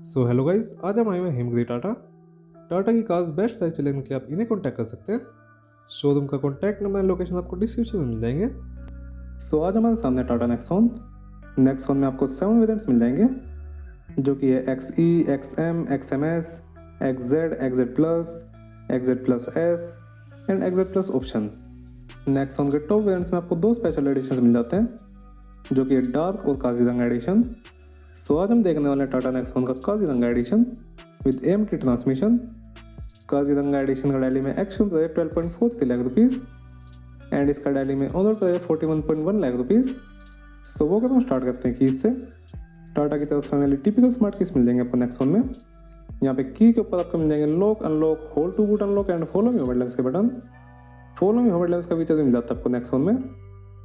So hello guys, आज हम आए हुए हैं हिमगिरी टाटा। टाटा की कार्स बेस्ट प्राइस पे लेने के लिए आप इन्हें कॉन्टैक्ट कर सकते हैं। शोरूम का कॉन्टैक्ट नंबर एंड लोकेशन आपको डिस्क्रिप्शन में मिल जाएंगे। सो आज हमारे सामने टाटा नेक्सॉन में आपको 7 वेरिएंट्स मिल जाएंगे, जो कि है XE, XM, XMS, XZ, XZ plus, XZ plus S and XZ plus option. Nexon के टॉप वेरिएंट्स में आपको दो स्पेशल एडिशन मिल जाते हैं, जो कि है डार्क और काजीरंगा एडिशन। सो आज हम देखने वाले हैं टाटा नेक्सॉन का Kaziranga edition with AMT transmission. Kaziranga edition का दिल्ली में action price 12.43 lakh rupees and इसका दिल्ली में on road price 41.1 lakh rupees. So वो हम स्टार्ट करते हैं कीज से। टाटा की तरफ से आने वाली टिपिकल स्मार्ट कीज मिल जाएंगे आपको नेक्सॉन में। यहाँ पे की के ऊपर आपको मिल जाएंगे lock, unlock, hold to boot unlock and follow me होवर्ड लेंस के बटन। फॉलो मी होवर्ड लेंस का फीचर भी मिल जाता है आपको नेक्सॉन में,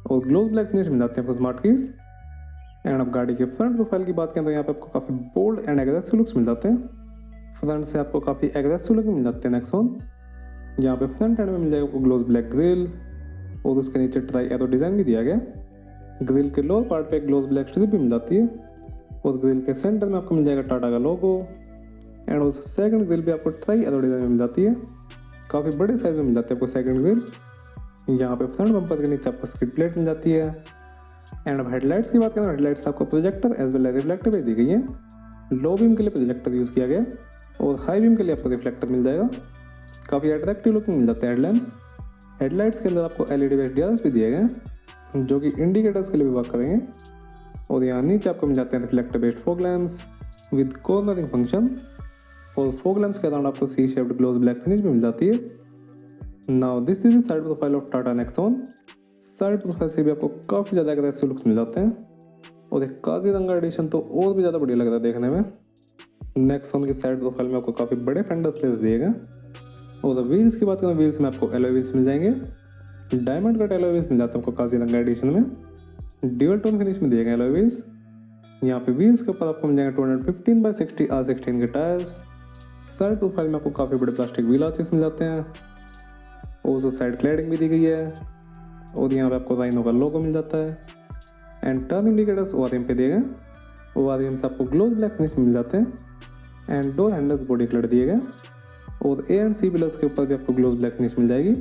और ग्लोज ब्लैक फिनिश मिल जाते हैं आपको स्मार्ट कीज। एंड अब गाड़ी के फ्रंट प्रोफाइल की बात करें तो यहाँ पे आपको काफ़ी बोल्ड एंड एग्रेसिव लुक्स मिल जाते हैं। फ्रंट से आपको काफ़ी एग्रेसिव लुक मिल जाते हैं नेक्सॉन। यहाँ पे फ्रंट एंड में मिल जाएगा आपको ग्लोज ब्लैक ग्रिल और उसके नीचे ट्राई एरो डिज़ाइन भी दिया गया। ग्रिल के लोअर पार्ट पे एक ग्लोज ब्लैक स्ट्रिप भी मिल जाती है, और ग्रिल के सेंटर में आपको मिल जाएगा टाटा का लोगो। एंड उस सेकंड ग्रिल पे आपको ट्राई एरो डिज़ाइन में मिल जाती है। काफ़ी बड़े साइज में मिल जाती है आपको सेकंड ग्रिल। यहाँ पे फ्रंट बम्पर के नीचे आपको स्किड प्लेट मिल जाती है। एंड अब हेडलाइट्स की बात करें तो हेडलाइट्स आपको projector as well as reflector भी दी गई है। लो बीम के लिए प्रोजेक्टर यूज़ किया गया और हाई बीम के लिए आपको रिफ्लेक्टर मिल जाएगा। काफ़ी अट्रैक्टिव लुकिंग मिल जाते हैं हेडलैम्प्स। हेडलाइट्स के अंदर आपको LED बेस्ड डियार्स भी दिए गए हैं, जो कि इंडिकेटर्स के लिए भी वर्क करेंगे। और यहाँ नीचे आपको मिल जाते हैं reflector based fog lamps with cornering function, और फॉग लैम्प्स के अराउंड आपको C shaped gloss black finish भी मिल जाती है। Now this is the side profile of Tata Nexon. Side profile से भी आपको काफ़ी ज़्यादा अग्रेसिव लुक्स मिल जाते हैं, और एक काजीरंगा एडिशन तो और भी ज़्यादा बढ़िया लग रहा है देखने में। नेक्सॉन की साइड प्रोफाइल में आपको काफ़ी बड़े फेंडर फ्लेयर्स दिए गए। और व्हील्स की बात करें, व्हील्स में आपको एलॉय व्हील्स मिल जाएंगे। डायमंड कट एलॉय व्हील्स मिल जाते हैं आपको काजीरंगा एडिशन में। ड्यूअल टोन फिनिश में दिए गए एलॉय व्हील्स। यहाँ पे व्हील्स के ऊपर आपको मिल जाएंगे 215/60 R16 के टायर्स। साइड प्रोफाइल में आपको काफ़ी बड़े प्लास्टिक व्हील आर्चेस मिल जाते हैं, और जो साइड क्लैडिंग भी दी गई है। और यहाँ पे आपको राइनो का लोगो मिल जाता है। एंड टर्न इंडिकेटर्स ORM पे दिए गए। ORM से आपको ग्लोज ब्लैक फिनिश मिल जाते हैं। And door handles body colour दिए गए, और A एंड C पिलर्स के ऊपर भी आपको ग्लोज ब्लैक फिनिश मिल जाएगी।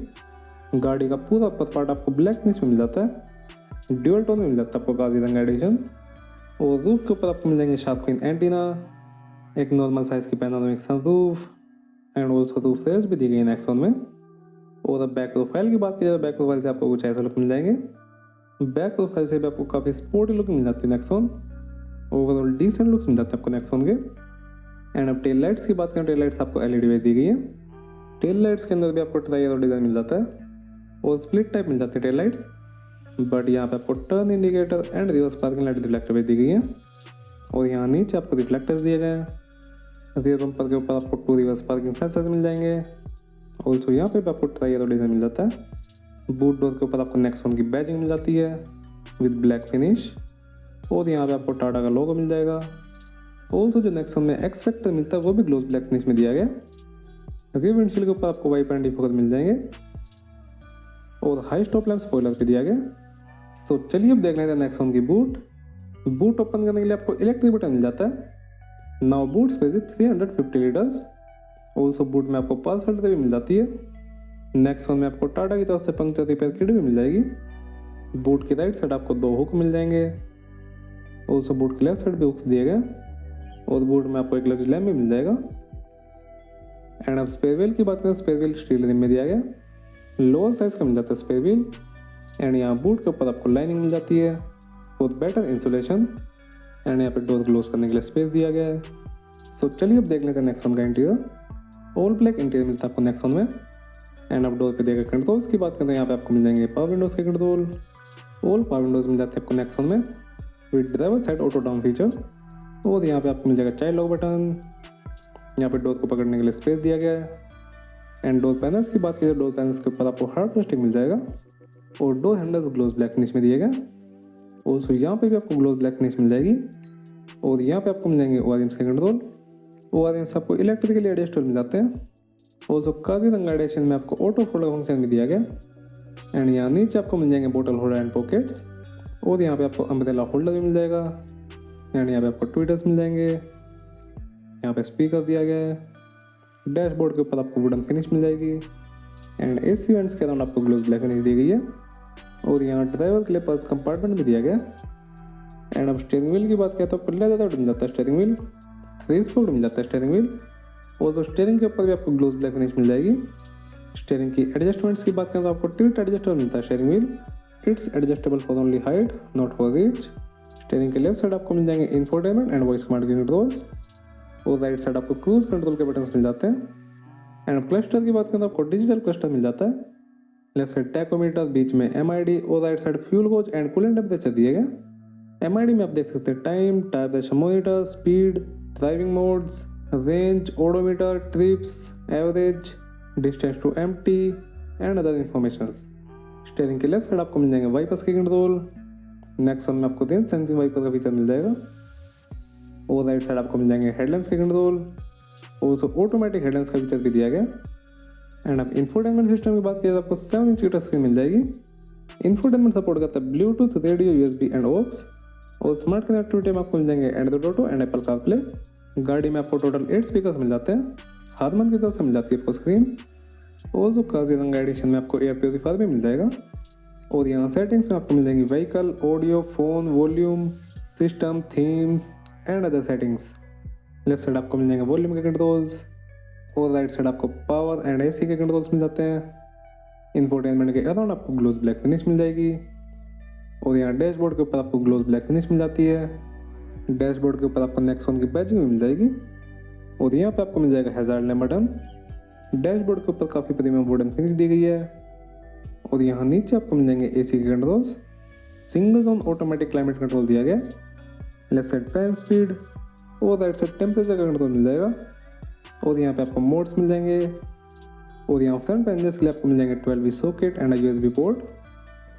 गाड़ी का पूरा अपर पार्ट आपको ब्लैक फिनिश में मिल जाता है। ड्यूअल टोन में मिल जाता है आपको काजीरंगा एडिशन। और रूफ के ऊपर आपको मिल जाएंगे शार्प क्वीन एंटीना, एक नॉर्मल साइज़ की panoramic sunroof and also roof rails भी दी गई है नेक्सॉन में। और अब बैक प्रोफाइल की बात की जाए तो बैक प्रोफाइल से आपको कुछ ऐसा लुक मिल जाएंगे। बैक प्रोफाइल से भी आपको काफ़ी स्पोर्टी लुक मिल जाती है नेक्सॉन। ओवरऑल डिसेंट लुक्स मिल जाते हैं आपको नेक्सॉन के। एंड अब टेल लाइट्स की बात करें, टेल लाइट्स आपको LED बेस दी गई है। टेल लाइट्स के अंदर भी आपको ट्राई एरो डिज़ाइन मिल जाता है, और स्प्लिट टाइप मिल जाती है टेल लाइट्स। बट यहाँ पे आपको turn indicator and reverse parking light reflector base दी गई है, और यहाँ नीचे आपको रिफ्लेक्टर्स दिए गए हैं। रियर बम्पर के ऊपर आपको 2 रिवर्स पार्किंग सेंसर्स मिल जाएंगे। ऑल्सो यहाँ पे आपको ट्राई एरो डिज़ाइन मिल जाता है। बूट डोर के ऊपर आपको नेक्सॉन की बैजिंग मिल जाती है विद ब्लैक फिनिश, और यहाँ पे आपको टाटा का लोगो मिल जाएगा। ऑल्सो जो नेक्सॉन में एक्स फैक्टर मिलता है वो भी ग्लोज ब्लैक फिनिश में दिया गया। रियर विंडशील्ड के ऊपर आपको वाइपर एंड डिफोकस मिल जाएंगे, और हाई स्टॉप लैम्प स्पॉइलर पे दिया गया। सो चलिए अब देख लेते हैं नेक्सॉन की बूट। बूट ओपन करने के लिए आपको इलेक्ट्रिक बटन मिल जाता है। Now boot space is 350 litres. Also boot में आपको पास होल्डर भी मिल जाती है। नेक्सॉन में आपको टाटा की तरफ से पंक्चर रिपेयर किट भी मिल जाएगी। बूट की राइट साइड आपको 2 हुक मिल जाएंगे। ऑल्सो बूट की लेफ्ट साइड भी हुक्स दिए गए, और बूट में आपको एक लग्जरी लैम्प भी मिल जाएगा। एंड अब स्पेयर व्हील की बात करें, स्पेयर व्हील स्टील रिम में दिया गया। लोअर साइज का मिल जाता है स्पेयर व्हील। एंड यहाँ बूट के ऊपर आपको लाइनिंग मिल जाती है और बेटर इंसुलेशन। एंड यहाँ पे डोर क्लोज करने के लिए स्पेस दिया गया है। सो चलिए अब देख लेते हैं नेक्सॉन का इंटीरियर। ऑल ब्लैक इंटीरियर मिलता है आपको नेक्सॉन में। एंड अब डोर पे दिए गए कंट्रोल्स की बात करें, यहाँ पे आपको मिल जाएंगे पावर विंडोज़ के कंट्रोल। ऑल पावर विंडोज़ मिल जाते हैं आपको नेक्सॉन में with driver side auto down feature. और यहाँ पे आपको मिल जाएगा चाइल्ड लॉक बटन। यहाँ पे डोर को पकड़ने के लिए स्पेस दिया गया है। एंड डोर पैनल्स की बात की जाए, डोर पैनल्स के ऊपर आपको हार्ड प्लास्टिक मिल जाएगा, और door handles gloss black finish में दिए गए। ऑल्सो यहाँ पे भी आपको ग्लोज ब्लैक फिनिश मिल जाएगी, और यहाँ पे आपको मिल जाएंगे ORMs के कंट्रोल। ORMs आपको इलेक्ट्रिकली एडजस्टेबल मिल जाते हैं। ऑल्सो काजीरंगा एडिशन में आपको ऑटो फोल्डर फंक्शन भी दिया गया। एंड यहाँ नीचे आपको मिल जाएंगे बोतल होल्डर एंड पॉकेट्स, और यहाँ पे आपको अम्ब्रेला होल्डर भी मिल जाएगा। एंड यहाँ पे आपको ट्विटर्स मिल जाएंगे। यहाँ पे स्पीकर दिया गया है। डैशबोर्ड के ऊपर आपको वुडन फिनिश मिल जाएगी एंड एसी वेंट्स के अराउंड आपको ग्लोस ब्लैक फिनिश दी गई है और यहाँ ड्राइवर के लिए पर्स कंपार्टमेंट भी दिया गया एंड अब स्टीयरिंग व्हील की बात करें तो पहले ज़्यादा मिल जाता है स्टीयरिंग व्हील 3 स्पोक मिल जाता है स्टीयरिंग व्हील और तो स्टीयरिंग के ऊपर भी आपको ग्लोस ब्लैक फिनिश मिल जाएगी। स्टीयरिंग की एडजस्टमेंट्स की बात करें तो आपको टिल्ट एडजस्टर मिलता है steering wheel. It's adjustable for only height not for reach. Steering के लेफ्ट साइड आपको मिल जाएंगे infotainment and voice command controls और राइट साइड आपको क्रूज कंट्रोल के बटन्स मिल जाते हैं एंड क्लस्टर की बात करें तो आपको डिजिटल क्लस्टर मिल जाता है। लेफ्ट साइड टैकोमीटर, बीच में MID और right side fuel gauge and coolant temperature दिए गए। MID में आप देख सकते हैं time, tyre pressure monitor, speed, driving modes, range, odometer, trips, average, distance to empty and other information. Steering के लेफ्ट साइड आपको मिल जाएंगे वाइपर्स के कंट्रोल। नेक्स्ट वन में आपको रेंज सेंसिंग वाइपर का फीचर मिल जाएगा और राइट साइड आपको मिल जाएंगे हेडलाइंस के कंट्रोल और ऑटोमेटिक हेडलाइंस का फीचर भी दिया गया। एंड आप इंफोटेनमेंट सिस्टम की बात करें तो आपको 7 इंच की टच स्क्रीन मिल जाएगी। इंफोटेनमेंट सपोर्ट करता है Bluetooth, radio, USB and aux और स्मार्ट कनेक्टिविटी में आपको मिल जाएंगे Android Auto and Apple CarPlay. गाड़ी में आपको टोटल 8 स्पीकर्स मिल जाते हैं। हारमन की तरफ से मिल जाती है आपको स्क्रीन और जो काजीरंगा एडिशन में आपको एयर प्योरीफायर भी मिल जाएगा और यहाँ सेटिंग्स में आपको मिल जाएंगी vehicle, audio, phone, volume, system, themes and other settings. Left side आपको मिल जाएंगे वॉल्यूम के कंट्रोल्स और राइट साइड आपको पावर एंड AC के कंट्रोल्स मिल जाते हैं। इंफोटेनमेंट के अराउंड आपको ग्लोस ब्लैक फिनिश मिल जाएगी और यहाँ डैशबोर्ड के ऊपर आपको ग्लोस ब्लैक फिनिश मिल जाती है। डैशबोर्ड के ऊपर आपको नेक्सॉन की बैजिंग भी मिल जाएगी और यहाँ पे आपको मिल जाएगा हैजार्ड लैम्प बटन। डैशबोर्ड के ऊपर काफ़ी प्रीमियम वुडन फिनिश दी गई है और यहाँ नीचे आपको मिल जाएंगे AC के controls. Single zone automatic climate control दिया गया। लेफ्ट साइड फैन स्पीड और राइट साइड टेम्परेचर का कंट्रोल मिल जाएगा और यहाँ पे आपको मोड्स मिल जाएंगे और यहाँ फ्रंट पैसेंजर्स के लिए आपको मिल जाएंगे 12V socket and USB port.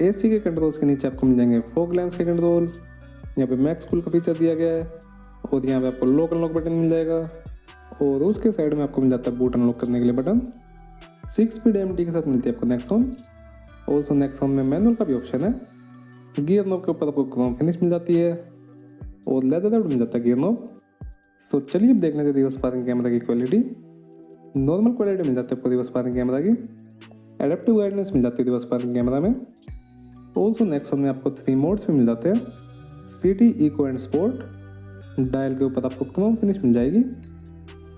AC के कंट्रोल्स के नीचे आपको मिल जाएंगे फॉग लैंप्स के कंट्रोल। यहाँ पे मैक्स कूल का फीचर दिया गया है और यहाँ पे आपको लॉक अनलॉक बटन मिल जाएगा और उसके साइड में आपको मिल जाता है बूट अनलॉक करने के लिए बटन। 6 स्पीड MT के साथ मिलती है आपको नेक्सॉन। ऑल्सो नेक्सॉन में मैनुअल का भी ऑप्शन है। गियर नॉब के ऊपर आपको क्रोम फिनिश मिल जाती है और लेदर रैप्ड मिल जाता है गियर नॉब। सो चलिए अब देख लेते हैं रिवर्स पार्किंग कैमरा की क्वालिटी। नॉर्मल क्वालिटी मिल जाती है आपको रिवर्स पार्किंग कैमरा की। एडेप्टिव गाइडेंस मिल जाती है रिवर्स पार्किंग कैमरा में। ऑल्सो नेक्सॉन में आपको 3 मोड्स भी मिल जाते हैं, city, eco and sport. Dial के ऊपर आपको क्रोम फिनिश मिल जाएगी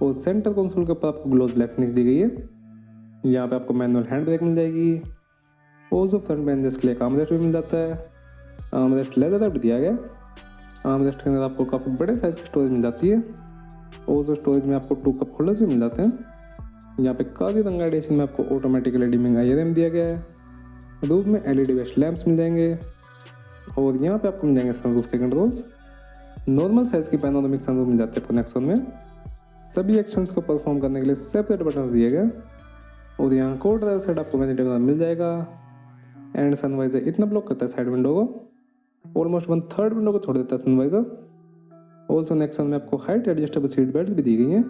और सेंटर कंसोल के ऊपर आपको ग्लोस ब्लैक फिनिश दी गई है। यहाँ पे आपको मैनुअल हैंड ब्रेक मिल जाएगी। ऑल्सो फ्रंट बेंचेस के लिए आर्मरेस्ट भी मिल जाता है। आर्मरेस्ट लेदर रैप्ड दिया गया। आर्मरेस्ट के अंदर आपको काफ़ी बड़े साइज की स्टोरेज मिल जाती है। ऑल्सो स्टोरेज में आपको 2 कप होल्डर्स भी मिल जाते हैं। यहाँ पे काजीरंगा एडिशन में आपको ऑटोमेटिकली डिमिंग IRM दिया गया है। रूफ में LED बेस्ड लैंप्स मिल जाएंगे और यहाँ पे आपको मिल जाएंगे सनरूफ के कंट्रोल्स। नॉर्मल साइज की पैनोरामिक सनरूफ मिल जाती है आपको नेक्सॉन में। सभी एक्शंस को परफॉर्म करने के लिए सेपरेट बटन दिए गए और यहाँ को ड्राइवर साइड आपको वेंटिलेटर मिल जाएगा एंड सनवाइजर इतना ब्लॉक करता है साइड विंडो को, ऑलमोस्ट 1/3 विंडो को छोड़ देता है सनवाइजर। ऑल्सो नेक्सॉन में आपको हाइट एडजस्टेबल सीट बेल्ट भी दी गई हैं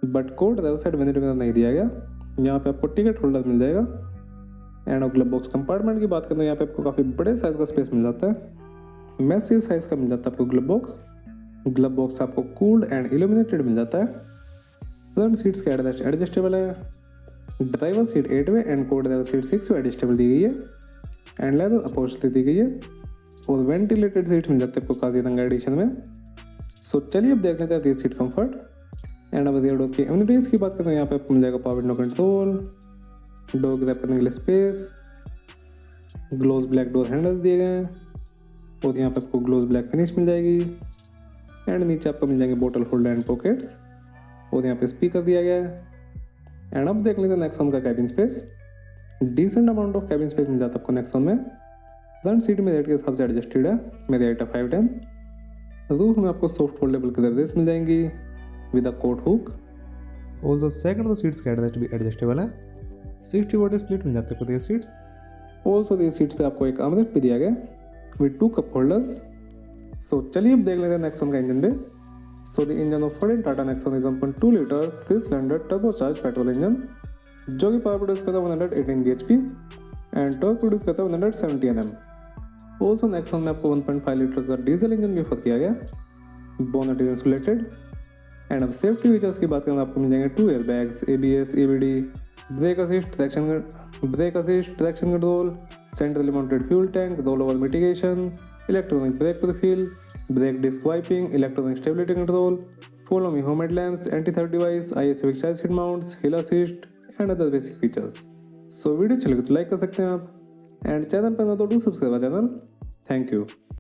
बट को ड्राइवर साइड वेंटिलेटर नहीं दिया गया। यहाँ पे आपको टिकट होल्डर मिल जाएगा एंड ग्लब बॉक्स कंपार्टमेंट की बात करें तो यहाँ पे आपको काफ़ी बड़े साइज का स्पेस मिल जाता है। मैसिव साइज का मिल जाता है आपको ग्लब बॉक्स। ग्लब बॉक्स आपको कूल्ड एंड इल्यूमिनेटेड मिल जाता है। फ्रंट सीट्स के हेडरेस्ट एडजस्टेबल है। ड्राइवर सीट 8 वे एंड को ड्राइवर सीट 6 वे एडजस्टेबल दी गई है एंड लेदर अपहोल्स्ट्री दी गई है और वेंटिलेटेड सीट मिल जाते हैं आपको काजीरंगा एडिशन में। सो चलिए अब देख लेते हैं रियर सीट कंफर्ट एंड अब रियर डोर की एमिनिटीज़ की बात करें तो यहाँ पे आपको मिल जाएगा power window control, door grab करने के लिए space, gloss black door handles दिए गए हैं और यहाँ पे आपको ग्लोस ब्लैक फिनिश मिल जाएगी एंड नीचे आपको मिल जाएंगे बोतल होल्डर एंड पॉकेट्स और यहाँ पे स्पीकर दिया गया है। एंड अब देख लेते हैं नेक्सॉन का cabin space. Decent amount of cabin space मिल जाता है आपको नेक्सॉन में। फ्रंट सीट में रेट के हिसाब से एडजस्टेड है, मेरी हाइट है 5'10". रूफ में आपको सॉफ्ट फोल्डेबल ग्रैब्स मिल जाएंगी with a coat hook. Also second seats का हेडरेस्ट भी एडजस्टेबल है। 60-40 स्प्लिट मिल जाते हैं rear seats. Also rear seats पे आपको एक आर्मरेस्ट भी दिया गया विद 2 कप होल्डर्स। सो चलिए अब देख लेते हैं नेक्सॉन का इंजन पे। So the engine of Tata Nexon is 1.2 litre 3 cylinder turbocharge petrol engine जो कि पावर प्रोड्यूस करता है 118 bhp एंड टॉर्क प्रोड्यूस करता है 170 Nm। ऑल्सो नेक्सॉन में आपको 1.5 लीटर का डीजल इंजन भी ऑफर किया गया। बोनट इज इंसुलेटेड एंड अब सेफ्टी फीचर्स की बात करें तो आपको मिल जाएंगे 2 airbags, ABS, ABD, brake assist, traction control, centrally mounted fuel tank, roll over mitigation, electronic brake prefill, brake disc wiping, electronic stability control, follow me home head lamps, anti theft device, ISO child seat mounts, hill assist and other basic features. So video अच्छी लगे तो like कर सकते हैं आप, and channel पर ना तो do subscribe channel. Thank you.